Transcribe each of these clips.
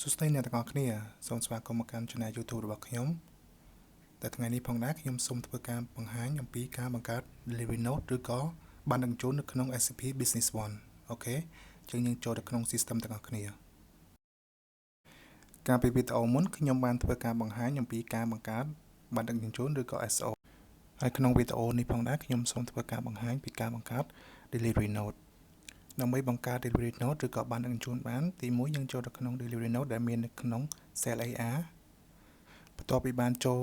សួស្តីអ្នកទាំងអស់គ្នាសូមស្វាគមន៍មកកាន់ Channel YouTube របស់ខ្ញុំតែថ្ងៃនេះផងដែរខ្ញុំសូមធ្វើការបង្ហាញអំពីការបង្កើត Delivery Note ឬក៏បានបញ្ចូលនៅក្នុង SAP Business One អូខេជាងយើងចូលទៅក្នុង System ទាំងអស់គ្នាកាលពីវីដេអូមុនខ្ញុំបានធ្វើការបង្ហាញអំពីការបង្កើតបានដឹកជញ្ជូនឬក៏ SO ហើយក្នុងវីដេអូនេះផងដែរខ្ញុំសូមធ្វើការបង្ហាញពីការបង្កើត Delivery Note ដើម្បីបង្កើត Delivery Note ឬក៏បានដឹកជញ្ជូនបានទី1យើងចូលទៅក្នុង Delivery Note ដែលមាននៅក្នុង Cell AR បន្ទាប់ពីបានចូល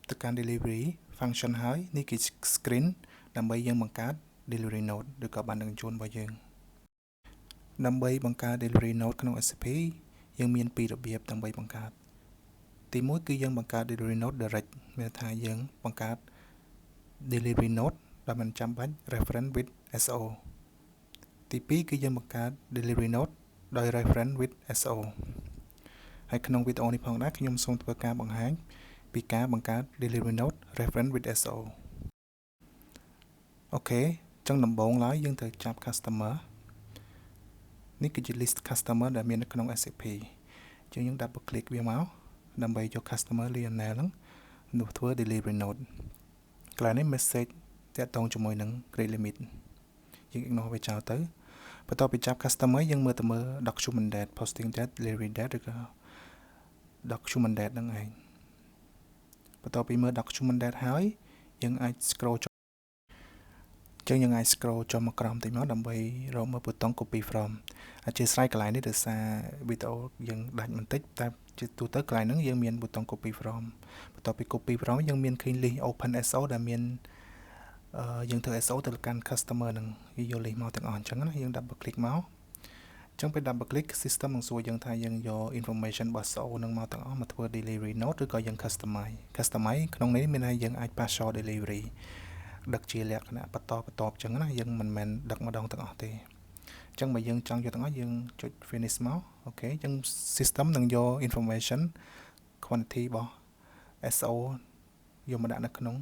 ទៅកាន់ Delivery Function ហើយនេះគឺ Screen ដើម្បីយើងបង្កើត Delivery Note ឬក៏បានដឹកជញ្ជូនរបស់យើងដើម្បីបង្កើត Delivery Note ក្នុង SAP យើងមានពីររបៀបដើម្បីបង្កើតទី1គឺយើងបង្កើត Delivery Note Direct មានថាយើងបង្កើត Delivery Note ដែលមិនចាំបាច់ Reference with SO ទី2គឺយើងបង្កើត Delivery Note ដោយ Reference with SO ហើយក្នុងវីដេអូនេះផងដែរខ្ញុំសូមធ្វើការបង្ហាញពីការបង្កើត Delivery Note Reference with SO អូខេអញ្ចឹងដំបូងឡើយយើងត្រូវចាប់ Customer នេះគឺជា list Customer ដែលមាននៅក្នុង SAP អញ្ចឹងយើង double click វាមកដើម្បីយក Customer Lionel ហ្នឹងនោះធ្វើ Delivery Note កន្លែងនេះ message តាក់ទងជាមួយនឹង Credit Limit យើង ignore វាចោលទៅបន្ទាប់ពីចាប់ Customer យើងមើលទៅមើល Document Date Posting Date Delivery Date ឬក៏ Document Date ហ្នឹងឯងបន្ទាប់ពីមើល Document Date ហើយយើងអាច scroll ចុះយើងអាច scroll ចុះមកក្រោមតិចមកដើម្បីរកមើលប៊ូតុង Copy From អធិស្ឋានកន្លែងនេះដោយសារវីដេអូយើងដាច់បន្តិចតែជាទូទៅកន្លែងហ្នឹងយើងមានប៊ូតុង Copy From បន្ទាប់ពី Copy From យើងមានឃើញ list Open SO ដែលមានយើងធ្វើ SO ទៅកាន់ customer នឹងយក list មកទាំងអស់អញ្ចឹងណាយើង double click មកអញ្ចឹងពេល double click system នឹងសួរយើងថាយើងយក information របស់ SO នឹងមកទាំងអស់មកធ្វើ delivery note ឬក៏យើង customize ក្នុងនេះមានន័យយើងអាច partial delivery ដឹកជាលក្ខណៈបន្តអញ្ចឹងណាយើងមិនមែនដឹកម្ដងទាំងអស់ទេអញ្ចឹងបើយើងចង់យកទាំងអស់យើងចុច finish មកអូខេអញ្ចឹង system នឹងយក information quantity របស់ SO យកមកដាក់នៅក្នុង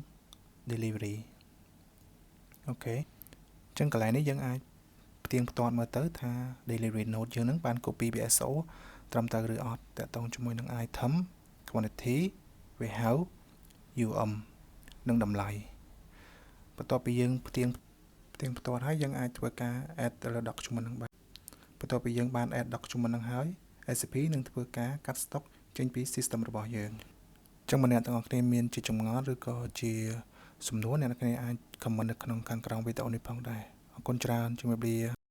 delivery អូខេអញ្ចឹងកន្លែងនេះយើងអាចផ្ទៀងផ្ទាត់មើលទៅថា delivery note យើងនឹងបាន copy ពី SO ត្រឹមត្រូវឬអត់តាក់ទងជាមួយនឹង item quantity warehouse UM និងតម្លៃបន្ទាប់ពីយើងផ្ទៀងផ្ទាត់ហើយយើងអាចធ្វើការ add ទៅលើ document នឹងបានបន្ទាប់ពីយើងបាន add document នឹងហើយ SAP នឹងធ្វើការកាត់ stock ចេញពី system របស់យើងអញ្ចឹងអ្នកទាំងអស់គ្នាមានជាចម្ងល់ឬក៏ជាសំណួរអ្នកទាំងអស់គ្នាអាច comment នៅក្នុងខាងក្រោមវីដេអូនេះផងដែរអរគុណច្រើនជំរាបលា